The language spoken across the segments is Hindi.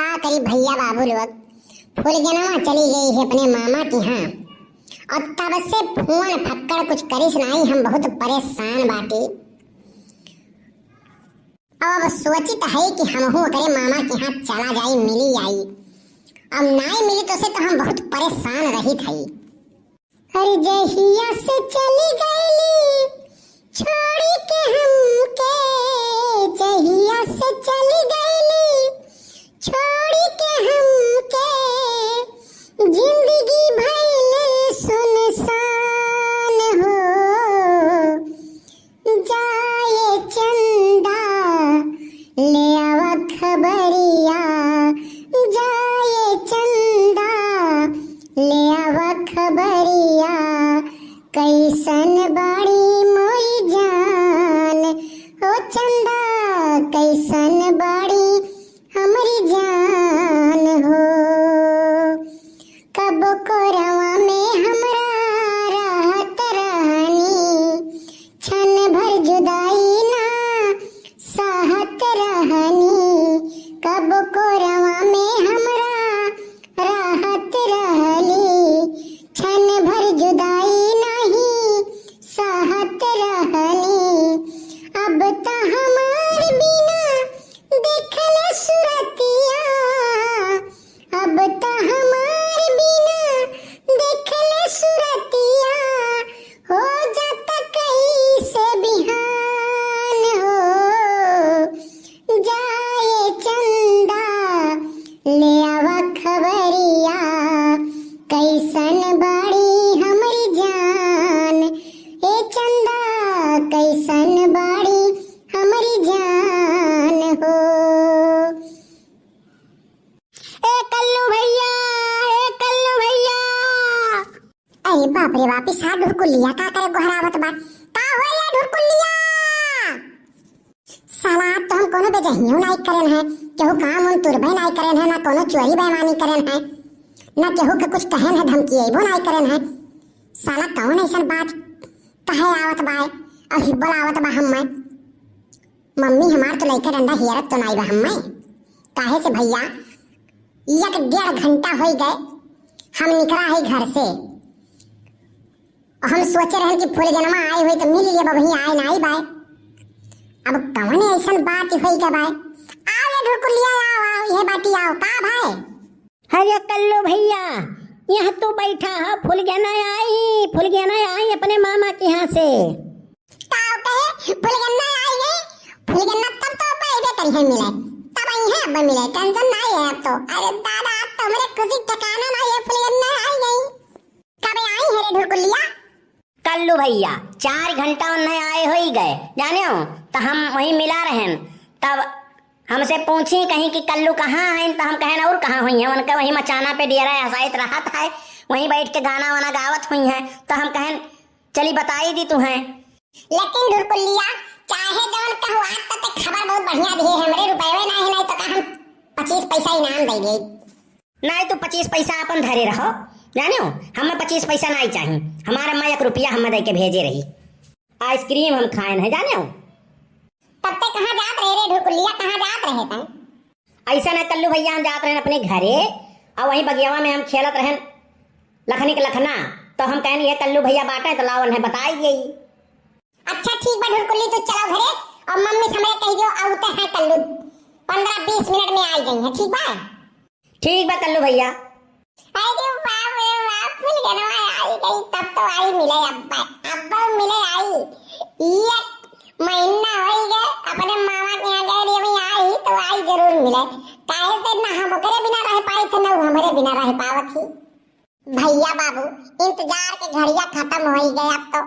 का करी भैया बाबू लोग फुलगनवा चली गई है अपने मामा के यहाँ और तब से फोन फक्कड़ कुछ करिस नहीं। हम बहुत परेशान बाटी। अब सोचित है कि हम हो करे मामा के यहाँ चला जाई मिली आई। अब नहीं मिली तो से तो हम बहुत परेशान रही थी। अरे जहिया से चली गईली छोड़ी के हमके, जहिया से चली गईली छोड़ी के हमके, जिंदगी भइले सुनसान हो। जाए चंदा ले आवा खबरिया, जाए चंदा ले आवा खबरिया, कैसन बाड़ी मोरी जान ओ चंदा, कैसन बाड़ी हमारी जान हो। कब को रवा में हमरा राहत रहनी, क्षण भर जुदाई ना साहत रहनी। कब को रवा में हमरा राहत रहली, क्षण भर जुदाई नहीं साहत रहनी। अब तो हमार बिना देखल सुरतिया, अब तो हमार बिना देखल सुरतिया, हो जाता कैसे बिहान हो। जाए चंदा ले आवा खबरिया, कैसन बाड़ी हमारी जान ए चंदा, कैसन बाड़ी हमारी जान हो। ए कल्लू भैया, ए कल्लू भैया। अरे बाप रे बाप, इस हाथ ढुरकुलिया का करे गोहरावत बा। का होया ढुरकुलिया? साला तो हम कोनो बेजहियो नहीं करन है, केहू काम उन तुरबे नहीं करन है, ना कोनो चोरी बेईमानी करन है, ना केहू के कुछ कहन है धमकीबो नहीं करन है। साला कौन ऐसन बात कहे आवत बा और हिब्बल आवत बा हम्मे। मम्मी हमार तो लइका डंडा हियरत तो नहीं बा हम्मे। काहे से भैया 1.5 घंटा हो गए हम निकला है घर से। हम सोचे रहे कि फुलगनमा आए हुए तो मिल लिए बबही आए नहीं बाय। अब कौन ऐसन बात होई का बाय? आओ ढुरकुलिया आओ, ये बाटी आओ का भाई। अरे कल्लू भैया, यहाँ तू बैठा है, फुलगना आई अपने मामा के यहाँ से। ताऊ कहे फुलगन्ना आई है, फुलगन्ना तब तो पहले करी है मिले, तब आई है अब मिले, टेंशन नहीं है अब तो। अरे दादा अब तो मेरे खुशी ठिकाना नहीं है, फुलगन्ना आई नहीं। कब आई है रे ढुरकुलिया? कल्लू भैया 4 घंटा नहीं आए हो ही गए, जाने हो तो हम वहीं मिला रहे। तब हमसे पूछी कहीं कि कल्लू कहाँ है, तो हम कहें और कहाँ हुई है, उनका वहीं मचाना पे डेरा हसाइत रहा था, वहीं बैठ के गाना वाना गावत हुई है। तो हम कहें चली बताई दी तुम्हें। लेकिन ढुरकुलिया चाहे जवन कहू आज तक खबर बहुत बढ़िया दी है, हमरे रुपए नहीं तो का हम 25 पैसा इनाम देंगे। नहीं तो 25 पैसा अपन धरे रहो, जाने हो हमें 25 पैसा नहीं चाहिए। हमारे अम्मा 1 रुपया हमें दे के भेजे रही, आइसक्रीम हम खाए हैं, जाने हो। तब तक कहाँ जात रहे रे ढुरकुलिया, कहाँ जात रहे ता? ऐसा ना कल्लू भैया, हम जाते रहे अपने घरे और वहीं बगियावा में हम खेलत रहे लखनी के लखना। तो हम कहें ये कल्लू भैया बाटे तो लावन है बताई गई। अच्छा ठीक बा ढुरकुली, तो चलो घरे और मम्मी से हमें कह दियो आउते हैं कल्लू 15-20 मिनट में आ जाएंगे, ठीक बा? ठीक बा कल्लू भैया। अरे बाप रे बाप, फुलगनवा आई गई तब तो आई मिले अब्बा मिले आई। ये महीना हो गए अपने मामा के यहाँ गए, अभी आई तो आई जरूर मिले। काहे से ना हम ओकरे बिना रह पाए थे, ना हमारे बिना रह पावत थी। भैया बाबू इंतजार के घड़िया खत्म हो गए अब तो।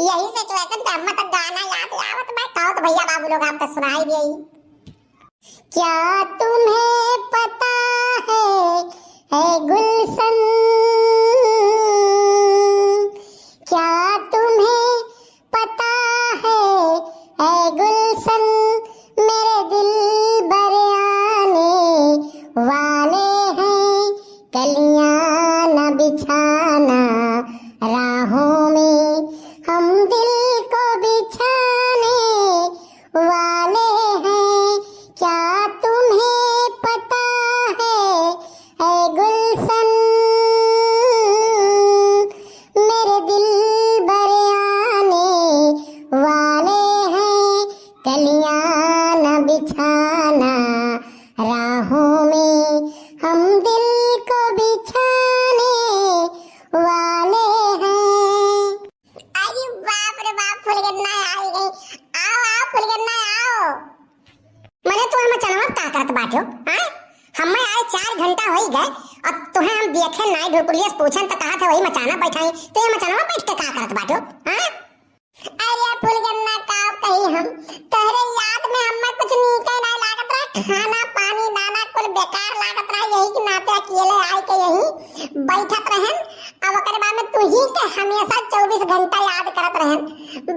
यही सिचुएशन पे हम तो गाना याद आवत मैं कहो तो भैया बाबू लोग आपको सुनाई दिए। क्या तुम्हें पता है गुलशन, क्या तुम्हें पता है गुलशन, मेरे दिल बर आने वाले हैं, कलियां न बिछाना राहों में, हम दिल को बिछाने वाले हैं। क्या तुम्हें पता है हमें आए 4 घंटा हो गए और तुम्हें हम देखे नाई ढुकुलियस पूछन त कहा थे वही मचाना बैठाई तो ये मचाना बैठ के का करत बाटो हां? अरे फुलगन्ना का कही हम तोहरे याद में हमें कुछ नीके ना लागत रहा, खाना पानी दाना कुल बेकार लागत रहा, यही के नाते अकेले आए के यही बैठत रहन। अब ओकर बाद में तू ही के हमेशा 24 घंटा याद करत रहन।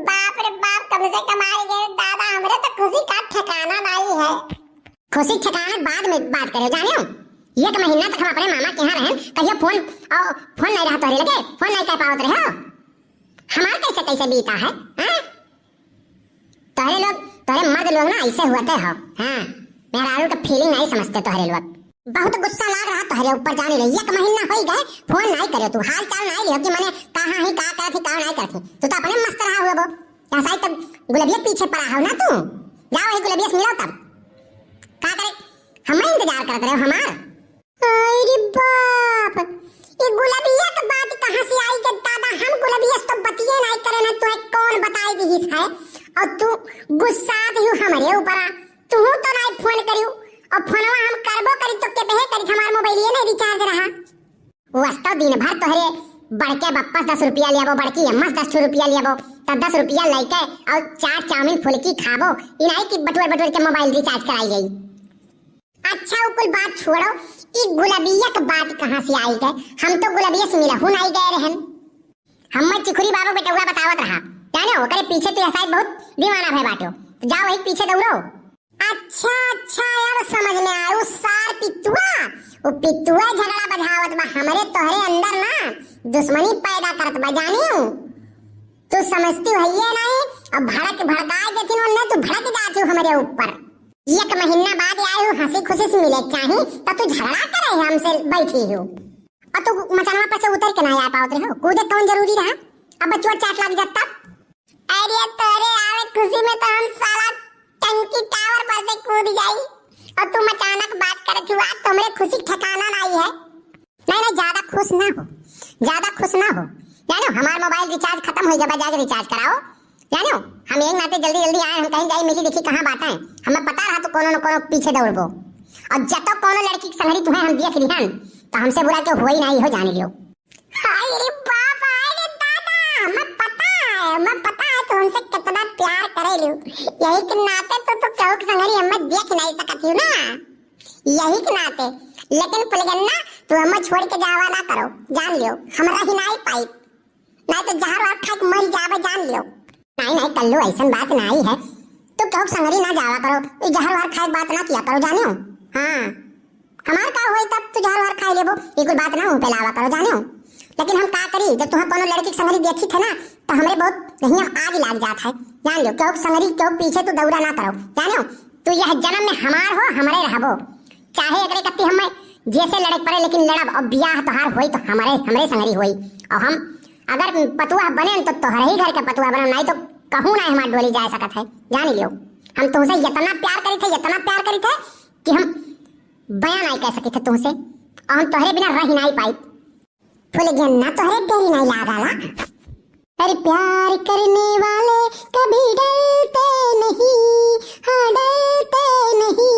बाप रे बाप, कम से कम आए गए दादा, हमरे तो खुशी का ठिकाना नहीं है। खुशी ठिकाना बाद में बात करे जाने हो। एक महीना तक हम अपने मामा के यहाँ रहन, कहियो फोन नहीं रहा तोहरे लगे, फोन नहीं कर पावत रहे हो। हमार कैसे कैसे बीता है हैं? तोहरे मर्द लोग ना ऐसे होते हो हाँ, मेहरारू का फीलिंग नहीं समझते तोहरे लोग। बहुत गुस्सा लाग रहा तोहरे ऊपर जाने रही। एक महीना हो गए फोन नहीं करे, तू हाल चाल नहीं लियो कि मैंने कहा ही का करथी का नहीं करथी। तू तो अपने मस्त रहा हुआ वो, ऐसा ही तब गुलाबिया पीछे पड़ा हो ना तू। जाओ वही गुलाबिया से मिलो तब का करे, हमें इंतजार करते रहे हमार। अरे बाप, ये गुलाबिया की बात कहां से आई के दादा? हम गुलाबिया तो बतिए नहीं करे ना, तू कौन बताई दी है? और तू गुस्सा दी हमरे ऊपर, तू तो नहीं फोन करियो और फोनवा हम करबो करी तो के बहे करी हमार मोबाइल ये नहीं रिचार्ज रहा। वास्तव दिन भर तोहरे बड़के बप्पा 10 रुपया लियाबो, बड़की अम्मा 10 रुपया लियाबो, तब 10 रुपया लेके और 4 चाउमीन फुलकी खाबो, इनाई की बटुर के मोबाइल रिचार्ज कराई गई। अच्छा वो कुल बात छोड़ो, ई गुलाबिया की बात कहां से आई गए? हम तो गुलाबिया से मिला हूं नहीं गए रहन। हम चिखुरी बाबू बेटुआ बतावत रहा जाने ओकरे पीछे तो ऐसा बहुत दीवाना भय बाटो, तो जाओ वही पीछे दौड़ो। अच्छा अब समझ में आया, वो सार पितुआ, वो पितुआ झगड़ा बधावत बा हमरे तोहरे अंदर ना दुश्मनी पैदा करत बा जानियो। तू समझती हो ये नहीं, अब भड़का देती न तू भड़क जाती हो हमरे ऊपर। एक महीना बाद आए हो, हंसी खुशी से मिले चाहे तो तू झगड़ा करे हमसे बैठी हो और तू मचानवा पर से उतर के ना आ पावत रहे हो। कूदे कौन जरूरी रहा? अब बच्चों चाट लग जाता। अरे तोरे आवे खुशी में तो हम साला टंकी टावर पर से कूद जाई और तू अचानक बात करत हुआ तो हमरे खुशी ठिकाना नहीं है। नहीं ज्यादा खुश ना हो, ज्यादा खुश ना हो जानो। हमार मोबाइल रिचार्ज खत्म हो गया, जाके रिचार्ज कराओ जानो। हम एक नाते जल्दी आए, हम कहीं जाई मिली देखी कहां बात है, हमें पता रहा तो कोनो न कोनो पीछे दौड़बो और जब तक कोनो लड़की की संगरी तुम्हें हम देख लिहन तो हमसे बुरा क्यों होई नहीं हो जाने लियो। हाय रे बाप, अरे दादा, हमें पता है तो हमसे कितना प्यार करे लियो। यही के नाते तो क्यों की संगरी हमें देख नहीं सकती हो ना, यही के नाते। लेकिन फुलगन्ना तू हमें छोड़ के जावा ना करो, जान लियो हमरा ही नहीं पाई, नहीं तो जहर और खा के मर जावे जान लियो। नहीं कल्लू ऐसा बात नहीं है, तो क्यों संगरी ना जावा करो, ये जहर वार खाए बात ना किया करो जानियो। हाँ हमार का होई तब तू जहर वार खाई लेबो, ये कोई बात ना हो पे लावा करो जानियो। लेकिन हम का करी, जब तुम्हें कोनो लड़की की संगरी देखी थे ना तो हमरे बहुत नहीं आग लग जाता है जान लियो। क्यों संगरी क्यों पीछे तू दौड़ा ना करो जानियो। तू यह जन्म में हमार हो, हमरे रहबो, चाहे एकरे कत्ती हमें जैसे लड़े पड़े लेकिन लड़ब और ब्याह तोहार होई तो हमरे संगरी होई। और हम अगर पतुआ बने तो तोहरे ही घर के पतुआ बने, नहीं तो कहूं ना हमार डोली जा सकत है जान लियो। हम तुमसे इतना प्यार करी थे कि हम बयान नहीं कर सके थे तुमसे, और हम तोहरे बिना रह नहीं पाई। फुलगन्ना तोहरे देरी नहीं लागला। अरे प्यार करने वाले कभी डरते नहीं, हाँ डरते नहीं,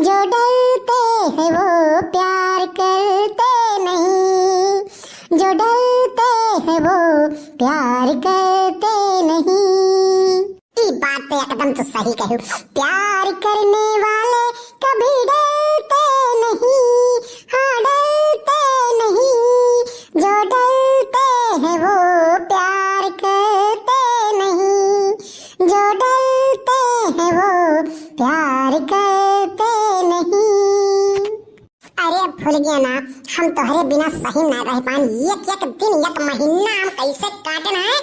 जो डरते हैं वो प्यार करते नहीं, जो डरते हैं वो प्यार करते नहीं। ये बात तो एकदम तो सही कही, प्यार करने वाले कभी डरते नहीं, हाँ डरते नहीं, जो डरते हैं वो प्यार करते नहीं, जो डरते हैं वो प्यार करते नहीं। अरे भूल गया ना, हम तोहरे बिना सही ना रह पाए। एक दिन एक महीना हम कैसे काटना है,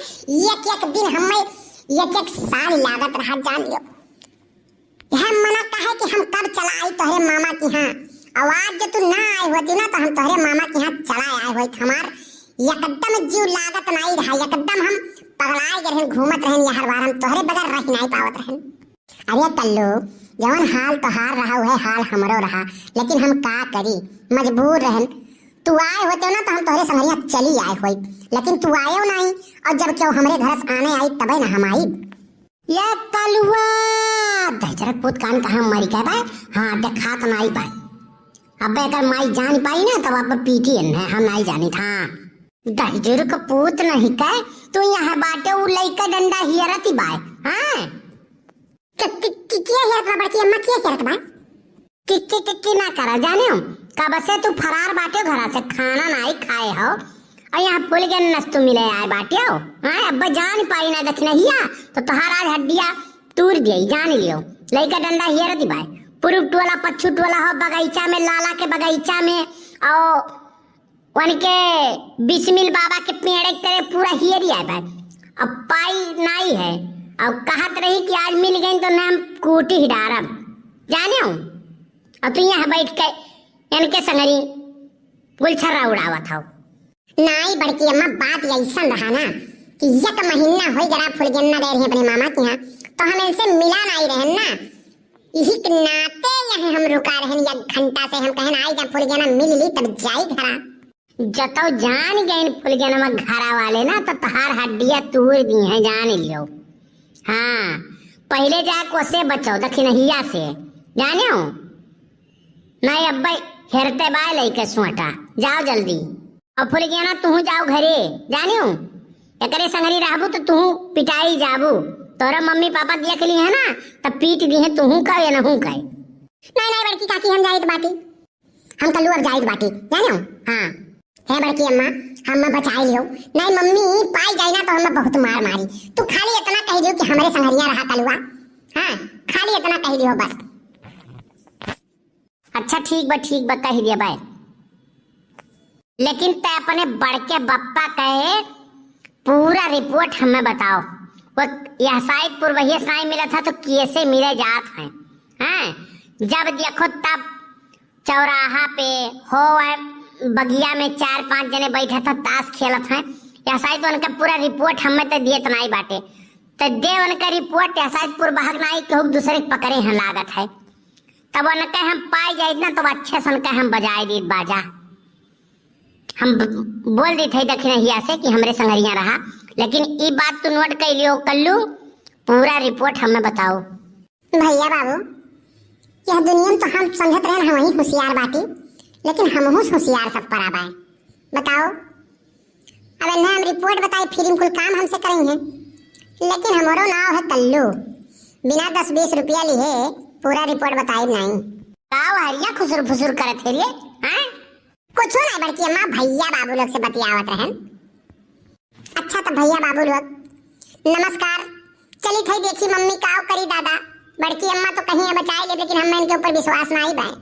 एक दिन हमें एक साल लागत रहा जान लियो। यह मना कहा कि हम कब चला आई तोहरे मामा की यहाँ, आवाज जो तू ना आई होती ना तो हम तोहरे मामा के यहाँ चला आए होते। हमार एकदम जीव लागत नहीं रहा, एकदम हम पगलाए गए घूमत रहन हर बार, हम तोहरे बगैर रह नहीं पावत रहन। अरे कल्लू जवन हाल तोहार रहा है हाल हमरो रहा, लेकिन हम का करी मजबूर रहन। तू आए होते ना तो हम तोहरे संगरिया चली आए होई, लेकिन तू आयो नहीं, और जब क्यों हमरे घर से आने आई तबे ना हम आई। ये कलुआ दहजरत पुत कान कहां मरी गए बा? हां देखा तो नहीं पाई। अब अगर माई जान पाई ना तब आप पीटी है, हम नहीं जानी था। दहजर का पूत नहीं कह तू यहाँ बाटे उ लइका डंडा हियरती बाय। हां किया हियरत बा बड़की अम्मा, किया हियरत बा? किक्की ना करा जाने हो कब से तू फरार बाटे घरा से, खाना नहीं खाए हो और यहाँ फूल के नस्तु मिले आए बाटे हो। हां अब्बा जान पाई ना दखना हिया तो तोहार आज हड्डिया तूर दिए, जान लियो। लइका डंडा हियरती बाय, पुरुष टोला पच्छू टोला हो बगीचा में, लाला के बगीचा में और उनके बिस्मिल बाबा के पेड़ एक तरह पूरा हियरी आए बाय। अब पाई नहीं है और कहत रही कि आज मिल गई तो नाम कूटी ही डारब, जाने हो। और तू यहाँ बैठ के इनके संगरी गुलछर्रा उड़ावत हो। नहीं बड़की अम्मा बात ऐसा रहा ना कि एक महीना हो गया फुलगन्ना गए रहे अपने मामा के यहाँ, तो हम इनसे मिला नहीं रहे ना, यही के नाते यहाँ हम रुका रहे एक घंटा से। हम कहन आई जब फुलगन्ना मिल ली तब जाई घरा। जतो जान गए फुलगन्ना घरा वाले ना तो तहार हड्डियां तूर दी हैं, जान लियो। हाँ पहले जा कोसे बचो दखिनहिया से, जाने हो। नहीं अब्बा हेरते बाय लइके सुटा, जाओ जल्दी। और फुलगन्ना तू जाओ घरे, जाने हो। एकरे संगरी रहबू तो तू पिटाई जाबू, तोरा मम्मी पापा देख ली है ना तब पीट दी है, तू का या नहू का। नहीं बड़की काकी हम जाइत बाटी, हम कल्लू अब जाइत बाटी, जाने हो। हाँ है बड़की अम्मा हम बचाई लियो, नहीं मम्मी पाई जाई ना तो हम बहुत मार मारी। तू खाली इतना कह दियो कि हमरे संगरिया रहा कलुआ। हाँ खाली इतना कह दियो बस। अच्छा ठीक बा कह दिया भाई, लेकिन ते अपने बड़के बप्पा कहे पूरा रिपोर्ट हमें बताओ। वो यह साइदपुर वही सुनाई मिला था तो कैसे मिले जात हैं। हाँ जब देखो तब चौराहा पे हो बगिया में 4-5 जने बैठा था ताश खेलत हैं। या शायद उनका पूरा रिपोर्ट हमें तो दिए नहीं बाटे, तो दे उनका रिपोर्ट या शायद पूर्व भाग नहीं कहूँ दूसरे पकड़े हैं लागत है। तब उनके हम पाई जाए ना तो अच्छे से उनका हम बजाए दी बाजा, हम बोल दी थे दखिनहिया से कि हमरे संगरिया रहा। लेकिन ये बात तू नोट कर लियो कल्लू, पूरा रिपोर्ट हमें बताओ। भैया बाबू यह दुनिया में तो हम समझत रहे हम वही होशियार बाटी, लेकिन हम होशियार सब पर आबाए। बताओ अब ना हम रिपोर्ट बताई फिर कुल काम हमसे करेंगे, लेकिन हमारो नाम है कल्लू, बिना 10-20 रुपया लिए पूरा रिपोर्ट बताई नहीं। गाँव हरिया खुसुर फुसुर करत है रे। हाँ कुछ नहीं बड़की अम्मा भैया बाबू लोग से बतियावत रहन। अच्छा तो भैया बाबू लोग नमस्कार, चली थई देखी मम्मी काव करी दादा। बड़की अम्मा तो कहीं बचाई ले, लेकिन हमें इनके ऊपर विश्वास नहीं है।